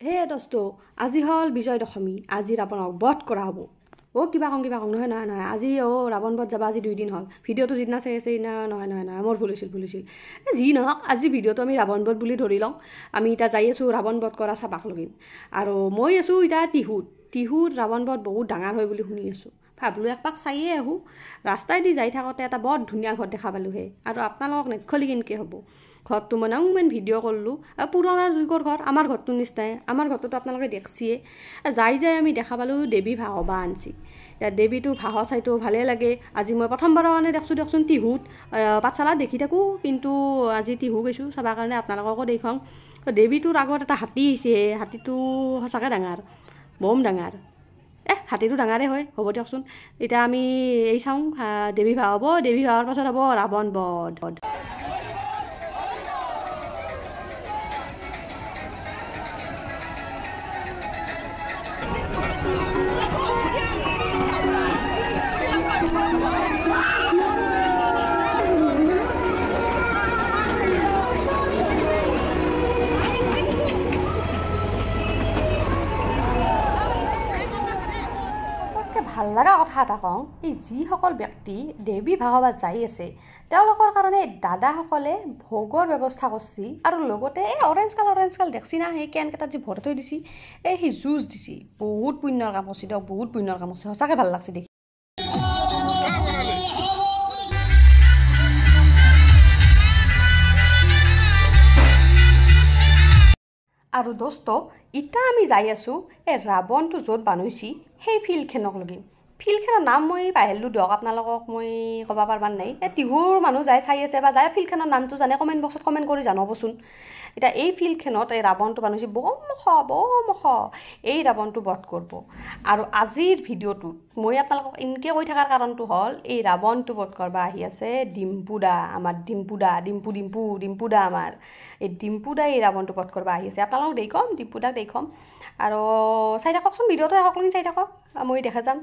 হে দোস্ত আজি হল বিজয় দশমী আজি ৰাৱণক বধ কৰা হ'ব কিবা কং নহয় নহয় নহয় আজি ৰাৱণ বধ যাবা আজি 2 দিন হল ভিডিঅটো যিদিনা চাই আছে না নহয় নহয় নহয় মোৰ ভুল হৈছিল যি নহক আজি ভিডিঅটো আমি ৰাৱণ বধ বুলি ধৰি লওঁ আমি এটা যাই আছো ৰাৱণ বধ কৰা চাবাক লগিন আৰু মই আছো এটা টিহুত ৰাৱণ বধ বহুত ডাঙৰ হয় বুলি শুনি আছো ভাবলো একপাক চাইয়ে আহো ৰাস্তাই দি যাই থাকতে এটা বৰ ধুনীয়া ঘৰ দেখা পালো হে আৰু আপোনালোকক নেখলি কিনকে হ'ব ঘৰটো মানে ইমান ভিডিঅ' কৰিলোঁ পুৰণা যুগৰ ঘৰ আমাৰ ঘৰটো নিচিনাই আমাৰ ঘৰটোতো আপোনালোকে দেখছিয়ে যাই আমি দেখা পালোঁ দেৱী ভাহবা আনছি দেৱীটো ভাহ চাইতো ভালে লাগে আজি মই প্ৰথমবাৰৰ কাৰণে দেখছোন টিহুত পাঠশালা দেখি থাকোঁ কিন্তু আজি টিহু গৈছোঁ চাবৰ কাৰণে আপোনালোককো দেখুৱাওঁ দেৱীটোৰ আগত এটা হাতী আহিছে হাতীটো সঁচাকৈ ডাঙৰ বম ডাঙৰ হাতীটো ডাঙৰে হয় হ'ব দিয়কচোন এতিয়া আমি এই চাওঁ দেৱী ভাহ হ'ব দেৱী ভাহৰ পাছত হ'ব ৰাৱণ বধ ভাল লগা কথা এটা কওঁ এই যিসকল ব্যক্তি দেৱী ভাহবা যাই আছে তেওঁলোকৰ কাৰণে দাদাসকলে ভোগৰ ব্যৱস্থা কৰিছি আৰু লগতে এই অৰেঞ্জ কাল দেখছি না সেই কেনকেইটাত যে ভৰাই থৈ দিছি সেই জুচ দিছি বহুত পুণ্যৰ কাম কৰিছি দিয়ক বহুত পুণ্যৰ কাম কৰিছি সঁচাকৈ ভাল লাগছি দেখি আৰু দোস্ত ইটা আমি যাই আছো এই ৰাৱণটো য'ত বানৈছি সেই ফিল্ডখনক লগি ফিল্ডখনৰ নাম মই পাহৰিলোঁ দিয়ক আপোনালোকক মই ক'ব পাৰবাৰ নাই টিহুৰ মানুহ যাই চাই আছে বা যাই ফিল্ডখনৰ নামটো জানে কমেণ্ট বক্সত কমেণ্ট কৰি জনাবচোন এতিয়া এই ফিল্ডখনত এই ৰাৱণটো বানৈছি বমখ এই ৰাৱণটো বধ কৰিব আৰু আজিৰ ভিডিঅ'টোত মই আপোনালোকক ইনকে কৈ থকাৰ কাৰণটো হ'ল এই ৰাৱণটো বধ কৰিব আহি আছে ডিম্পুদা আমাৰ ডিম্পুদা আমাৰ এই ডিম্পুদা এই ৰাৱণটো বধ কৰিব আহি আছে আপোনালোকক দেখুৱাম ডিম্পুদাক দেখুৱাম আৰু চাই থাককচোন ভিডিঅ'টো সকলোখিনি চাই থাকক মই দেখা যাম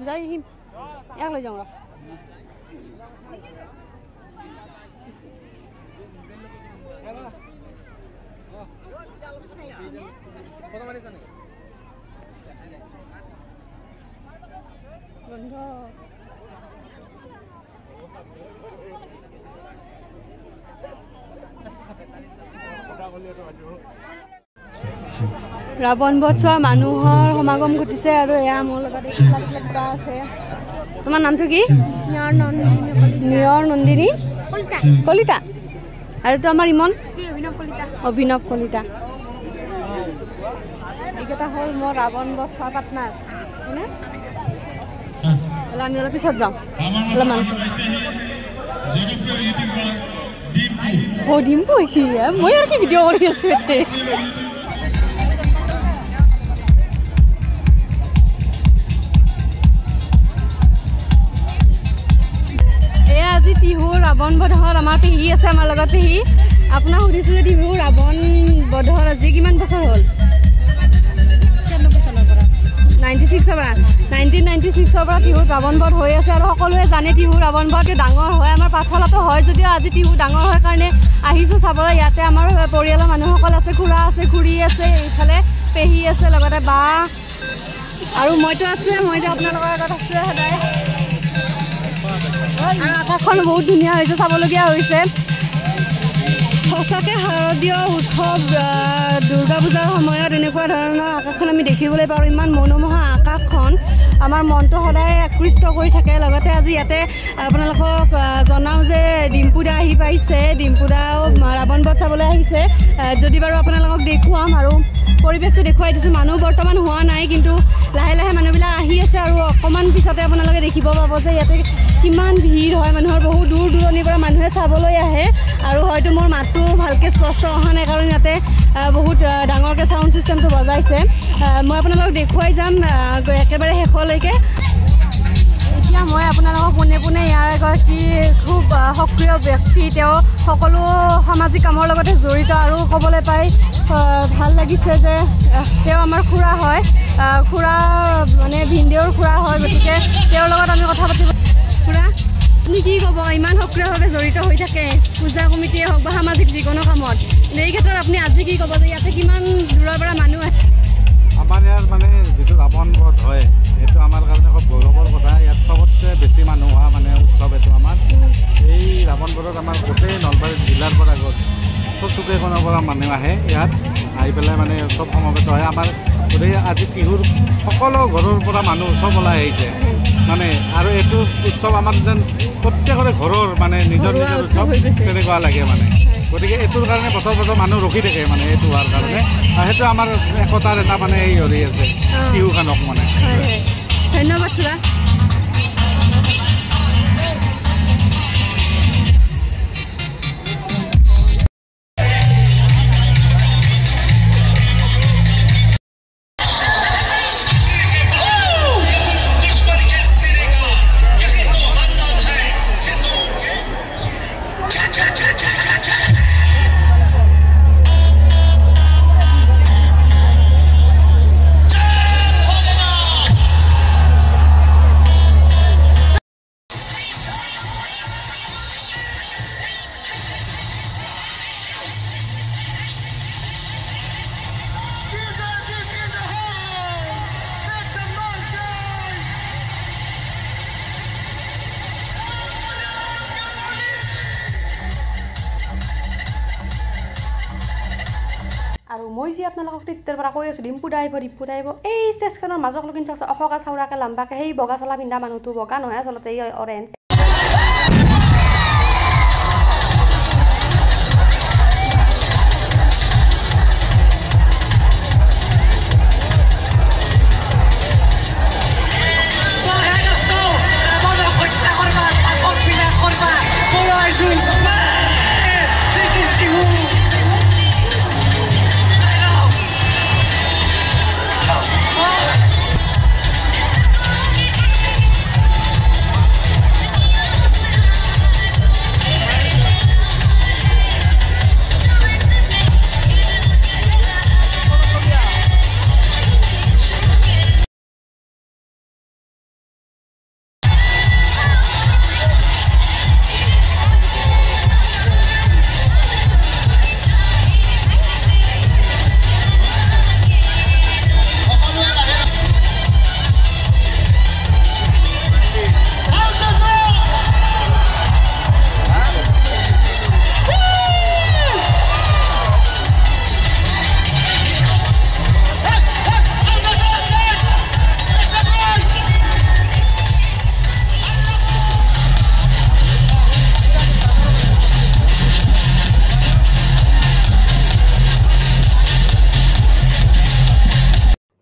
যাই আহিম ইয়াক লৈ যাওঁ বন্ধ ৰাৱণ বধ চোৱা মানুহৰ সমাগম ঘটিছে আৰু এয়া মোৰ লগত কিবা আছে তোমাৰ নামটো কি নিয়ৰ নন্দিনী কলিতা আৰু তো আমাৰ ইমন অভিনৱ কলিতা এইকেইটা হ'ল মোৰ ৰাৱণ বধ চোৱা পাৰ্টনাৰ হয়নে আমি অলপ পিছত যাওঁ অলপ মানুহ ডিম্পু হৈছে মই আৰু কি ভিডিঅ' কৰি আছো ইয়াতে আজি টিহু ৰাৱণ বধৰ আমাৰ পেহী আছে আমাৰ লগত পেহী আপোনাক সুধিছোঁ যে টিহু ৰাৱণ বধৰ আজি কিমান বছৰ হ'ল 96ৰ পৰা 1996ৰ পৰা টিহুত ৰাৱণ বধ হৈ আছে আৰু সকলোৱে জানে টিহু ৰাৱণ বধ ডাঙৰ হয় আমাৰ পাঠশালাতো হয় যদিও আজি টিহু ডাঙৰ হোৱাৰ কাৰণে আহিছোঁ চাবলৈ ইয়াতে আমাৰ পৰিয়ালৰ মানুহসকল আছে খুৰা আছে খুৰী আছে এইফালে পেহী আছে লগতে বা আৰু মইতো আপোনালোকৰ আগত আছোঁ সদায় আৰু আকাশখন বহুত ধুনীয়া হৈছে চাবলগীয়া হৈছে সঁচাকৈ শাৰদীয় উৎসৱ দুৰ্গা পূজাৰ সময়ত এনেকুৱা ধৰণৰ আকাশখন আমি দেখিবলৈ পাৰোঁ ইমান মনোমোহা আকাশখন আমাৰ মনটো সদায় আকৃষ্ট কৰি থাকে লগতে আজি ইয়াতে আপোনালোকক জনাওঁ যে ডিম্পুদা আহি পাইছে ডিম্পুদাও ৰাৱণ বধ চাবলৈ আহিছে যদি বাৰু আপোনালোকক দেখুৱাম আৰু পৰিৱেশটো দেখুৱাই দিছোঁ মানুহ বৰ্তমান হোৱা নাই কিন্তু লাহে লাহে মানুহবিলাক আহি আছে আৰু অকণমান পিছতে আপোনালোকে দেখিব পাব যে ইয়াতে কিমান ভিৰ হয় মানুহৰ বহুত দূৰ দূৰণিৰ পৰা মানুহে চাবলৈ আহে আৰু হয়তো মোৰ মাতটো ভালকৈ স্পষ্ট অহা নাই কাৰণ ইয়াতে বহুত ডাঙৰকৈ সাউণ্ড সিস্টেমটো বজাইছে মই আপোনালোকক দেখুৱাই যাম একেবাৰে শেষলৈকে এতিয়া মই আপোনালোকক পোনে পোনে ইয়াৰ এগৰাকী খুব সক্ৰিয় ব্যক্তি তেওঁ সকলো সামাজিক কামৰ লগতে জড়িত আৰু ক'বলৈ পাই ভাল লাগিছে যে তেওঁ আমাৰ খুৰা হয় খুৰা মানে ভিনদেউৰ খুৰা হয় গতিকে তেওঁৰ লগত আমি কথা পাতিব খুৰা আপুনি কি ক'ব ইমান সক্ৰিয়ভাৱে জড়িত হৈ থাকে পূজা কমিটিয়ে হওক বা সামাজিক যিকোনো কামত এই ক্ষেত্ৰত আপুনি আজি কি ক'ব যে ইয়াতে কিমান দূৰৰ পৰা মানুহ আহে আমাৰ ইয়াৰ মানে যিটো ৰাৱণ বধ হয় এইটো আমাৰ কাৰণে খুব গৌৰৱৰ কথা ইয়াত চবতছে বেছি মানুহ হোৱা মানে উৎসৱ এইটো আমাৰ এই ৰাৱণ বধত আমাৰ গোটেই নলবাৰী জিলাৰ পৰা চুকেইখনৰ পৰা মানুহ আহে ইয়াত আহি পেলাই মানে উৎসৱ সমবেত হয় আমাৰ গোটেই আজি বিহুৰ সকলো ঘৰৰ পৰা মানুহ চব ওলাই আহিছে মানে আৰু এইটো উৎসৱ আমাৰ যেন প্ৰত্যেকৰে ঘৰৰ মানে নিজৰ নিজৰ উৎসৱ তেনেকুৱা লাগে মানে গতিকে এইটোৰ কাৰণে বছৰ বছৰ মানুহ ৰখি থাকে মানে এইটো হোৱাৰ কাৰণে আৰু সেইটো আমাৰ একতাৰ এটা মানে এই হেৰি আছে বিহুখনক মানে ধন্যবাদ খুৰা আৰু মই যি আপোনালোকক তেতিয়াৰ পৰা কৈ আছোঁ ডিম্পু দাইব এই ষ্টেজখনৰ মাজক লগিন চাওক অশোকা চাউৰাকে লাম্বাকে সেই বগা চলা পিন্ধা মানুহটো বগা নহয় আচলতে এই অৰেঞ্জ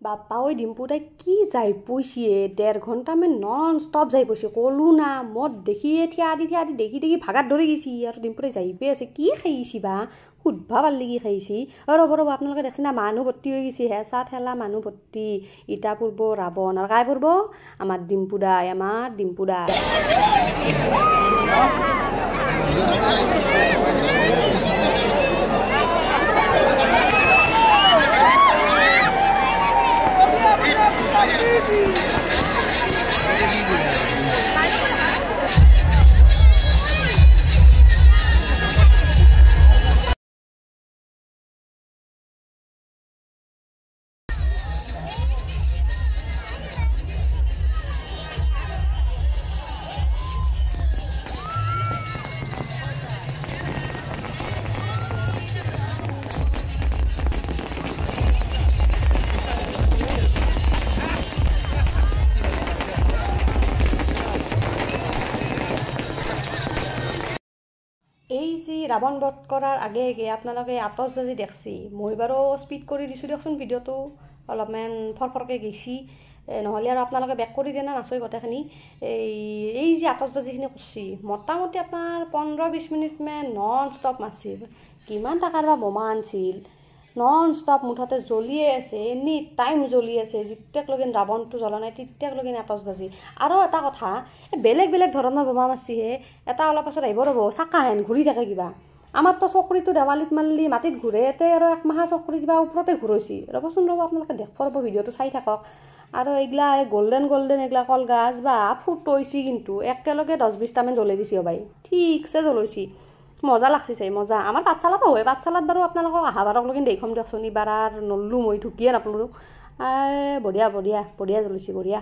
বাপ্পা ওই ডিম্পুটাই কি যাই পইছিয়ে 1.5 ঘণ্টামান নন ষ্টপ যাই পইছে কলো না মদ দেখিয়ে থিয়া দি দেখি ভাগাত ধৰি গেছি আৰু ডিম্পুটাই যাইপে আছে কি খাইছি বা সুধবা পারলি কি খাইছি রব আপনাদের দেখছেন না মানুষ ভর্তি হয়ে গেছি হেঁচা ঠেলা মানুষ ভর্তি ইটা পড়ব রাবণ আর কায় পড়ব আমার ডিম্পুদাই এই যে রাবণ বধ করার আগে আপনাদের আতসবাজি দেখছি মই বারো স্পিড করে দিছো দেখুন ভিডিওটো অলপমান ফরফরকে গেছি নহলে আর আপনাদের ব্যাক করে দিয়ে না নাচই গোটেখিনি এই যে আতসবাজিখিনি করছি মোটামুটি আপনার 15-20 মিনিট মান নন স্টপ মারছিল কিমান টাকার বা বোমা আনছিল নন ষ্টপ মুঠতে জ্বলিয়ে আছে এনি টাইম জ্বলি আছে যেতিয়াক লগিন ৰাৱণটো জ্বলা নাই তেতিয়াক লগিন আতচবাজি আৰু এটা কথা বেলেগ বেলেগ ধৰণৰ বোমা মাৰছিহে এটা অলপ পাছত আহিব ৰ'ব চাকা হেন ঘূৰি থাকে কিবা আমাৰতো চকৰিটো দেৱালীত মাৰলি মাটিত ঘূৰে এতে আৰু এক মাহা চকৰি কিবা ওপৰতে ঘূৰাইছি ৰ'বচোন ৰ'ব আপোনালোকে দেখব ৰ'ব ভিডিঅ'টো চাই থাকক আৰু এইগিলা গোল্ডেন এগিলা কলগাছ বা ফুট হৈছি কিন্তু একেলগে 10-20টামান জ্বলাই দিছি বাই ঠিকছে জ্বলাইছি মজা লাগছে চাই মজা আমাৰ পাঠশালাতো হয় পাঠশালাত বাৰু আপোনালোকক আহাবাৰক লগিন দেখম দিয়কচোন এইবাৰ আৰু নল্লো মই ঢুকিয়ে নাপালোঁ বঢ়িয়া বঢ়িয়া বঢ়িয়া জ্বলিছি বঢ়িয়া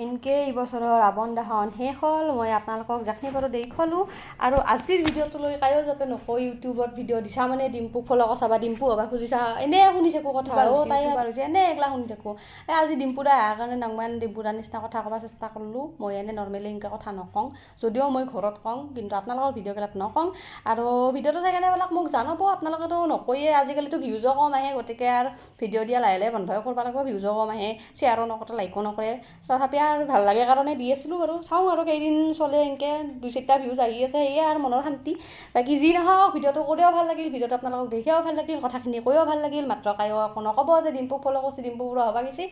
এনকে এই বছৰৰ ৰাৱণ দহন শেষ হ'ল মই আপোনালোকক যাখিনি পাৰোঁ দেখুৱালোঁ আৰু আজিৰ ভিডিঅ'টোলৈ কায়ো যাতে নকয় ইউটিউবত ভিডিঅ' দিছা মানে ডিম্পুক ফ'ল' কৰছা বা ডিম্পু হ'বা খুজিছা এনেই শুনি থাকোঁ কথা তাই এবাৰ হৈছে এনেই এগলা শুনি থাকোঁ আজি ডিম্পুদা অহাৰ কাৰণে নাংমান ডিম্পুদাৰ নিচিনা কথা ক'ব চেষ্টা কৰিলোঁ মই এনেই নৰ্মেলি এনেকৈ কথা নকওঁ যদিও মই ঘৰত কওঁ কিন্তু আপোনালোকৰ ভিডিঅ'কেইটাত নকওঁ আৰু ভিডিঅ'টো চাই কেনেবিলাক মোক জনাব আপোনালোকেতো নকয়ে আজিকালিতো ভিউজো কম আহে গতিকে আৰু ভিডিঅ' দিয়া লাহে লাহে বন্ধই কৰিব লাগিব ভিউজো কম আহে শ্বেয়াৰো নকৰে লাইকো নকৰে তথাপি আৰু ভাল লাগে কাৰণে দি আছিলোঁ বাৰু চাওঁ আৰু কেইদিন চলে এনেকৈ 2-4টা ভিউজ আহি আছে সেয়ে আৰু মনৰ শান্তি বাকী যি নহওক ভিডিঅ'টো কৰিও ভাল লাগিল ভিডিঅ'টো আপোনালোকক দেখিও ভাল লাগিল কথাখিনি কৈও ভাল লাগিল মাত্ৰ কায়ো আকৌ নক'ব যে ডিম্পুক ফ'ল' কৰিছে ডিম্পু পুৰা হ'বা গৈছে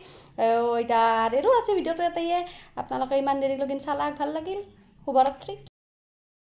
এতিয়া আৰু আছে ভিডিঅ'টো এটাইয়ে আপোনালোকে ইমান দেৰিলৈকে চালাক ভাল লাগিল শুভৰাত্ৰি।